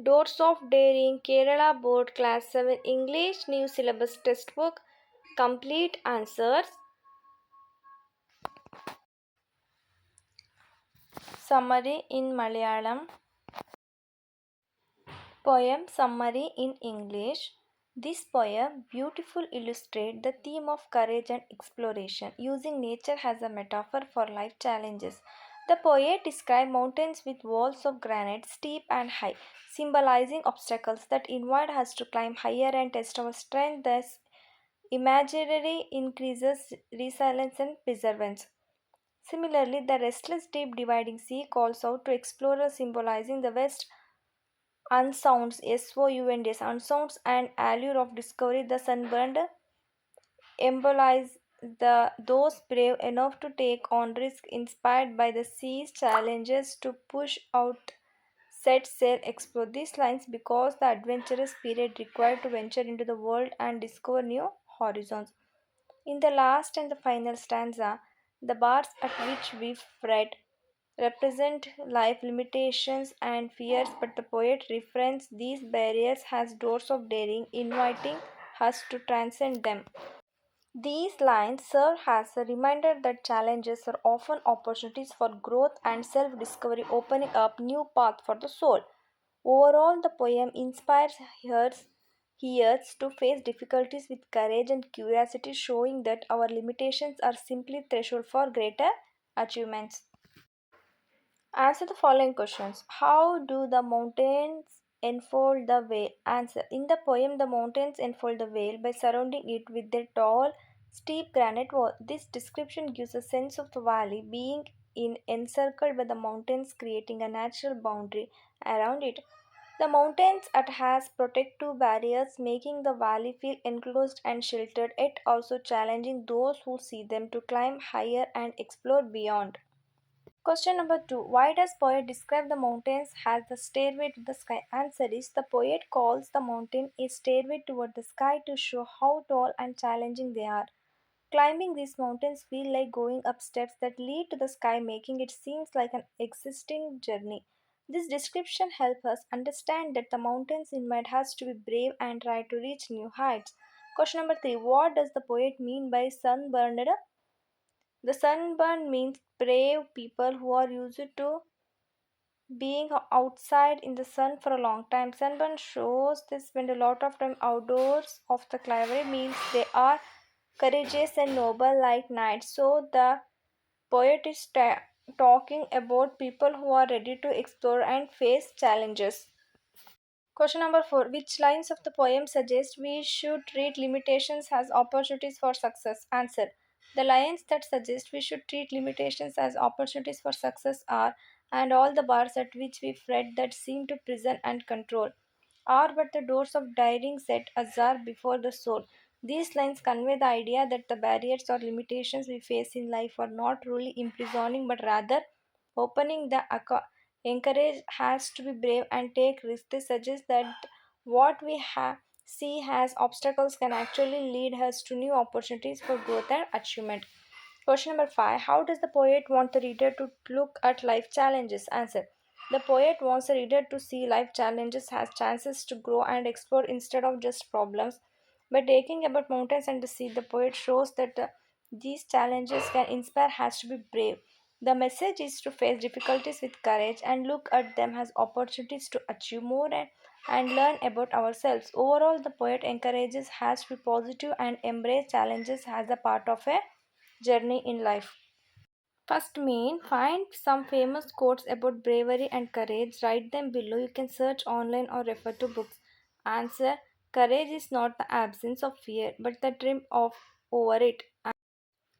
Doors of Daring, Kerala Board Class 7 English New Syllabus Textbook. Complete answers. Summary in Malayalam. Poem summary in English. This poem beautifully illustrates the theme of courage and exploration, using nature as a metaphor for life challenges. The poet describes mountains with walls of granite, steep and high, symbolizing obstacles that invite us to climb higher and test our strength. Thus, imagery increases resilience and perseverance. Similarly, the restless deep dividing sea calls out to explorers, symbolizing the vast unsounds, S-O-U-N-D-S, unsounds and allure of discovery. The sunburned embolize those brave enough to take on risk, inspired by the sea's challenges to push out, set sail, explore. These lines because the adventurous period required to venture into the world and discover new horizons. In the last and the final stanza, the bars at which we fret represent life limitations and fears, but the poet refrains these barriers as doors of daring, inviting us to transcend them. These lines serve as a reminder that challenges are often opportunities for growth and self discovery, opening up new paths for the soul. Overall, the poem inspires hearers to face difficulties with courage and curiosity, showing that our limitations are simply threshold for greater achievements. Answer the following questions. How do the mountains enfold the veil? Answer. In the poem, the mountains enfold the veil by surrounding it with their tall, steep granite wall. This description gives a sense of the valley being encircled by the mountains, creating a natural boundary around it. The mountains act as protective barriers, making the valley feel enclosed and sheltered, yet also challenging those who see them to climb higher and explore beyond. Question number 2. Why does poet describe the mountains as the stairway to the sky? Answer is the poet calls the mountain a stairway toward the sky to show how tall and challenging they are. Climbing these mountains feel like going up steps that lead to the sky, making it seems like an existing journey. This description helps us understand that the mountains invite us to be brave and try to reach new heights. Question number 3. What does the poet mean by sunburned? The sunburn means brave people who are used to being outside in the sun for a long time. Sunburn shows they spend a lot of time outdoors of the climate means they are courageous and noble like knights. So the poet is talking about people who are ready to explore and face challenges. Question number 4. Which lines of the poem suggest we should treat limitations as opportunities for success? Answer. The lines that suggest we should treat limitations as opportunities for success are, and all the bars at which we fret that seem to prison and control are but the doors of daring set ajar before the soul. These lines convey the idea that the barriers or limitations we face in life are not truly imprisoning but rather opening. The encourage has to be brave and take risks. This suggests that what we see as obstacles can actually lead us to new opportunities for growth and achievement. Question number 5. How does the poet want the reader to look at life challenges? Answer. The poet wants the reader to see life challenges as chances to grow and explore instead of just problems. By taking about mountains and the sea, the poet shows that these challenges can inspire us to be brave. The message is to face difficulties with courage and look at them as opportunities to achieve more and learn about ourselves. Overall, the poet encourages us to be positive and embrace challenges as a part of a journey in life. First main, find some famous quotes about bravery and courage. Write them below. You can search online or refer to books. Answer. Courage is not the absence of fear, but the dream of over it.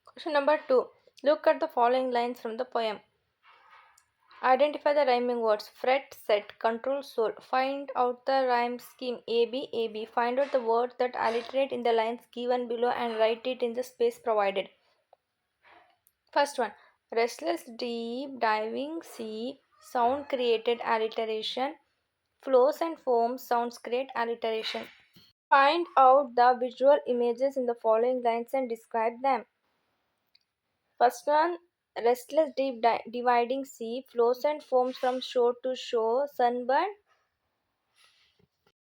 Question number 2. Look at the following lines from the poem. Identify the rhyming words. Fret, set, control, soul. Find out the rhyme scheme AB, AB. Find out the words that alliterate in the lines given below and write it in the space provided. First one. Restless, deep, diving sea. Sound created alliteration. Flows and foams. Sounds create alliteration. Find out the visual images in the following lines and describe them. First one, restless deep dividing sea, flows and foams from shore to shore, sunburn,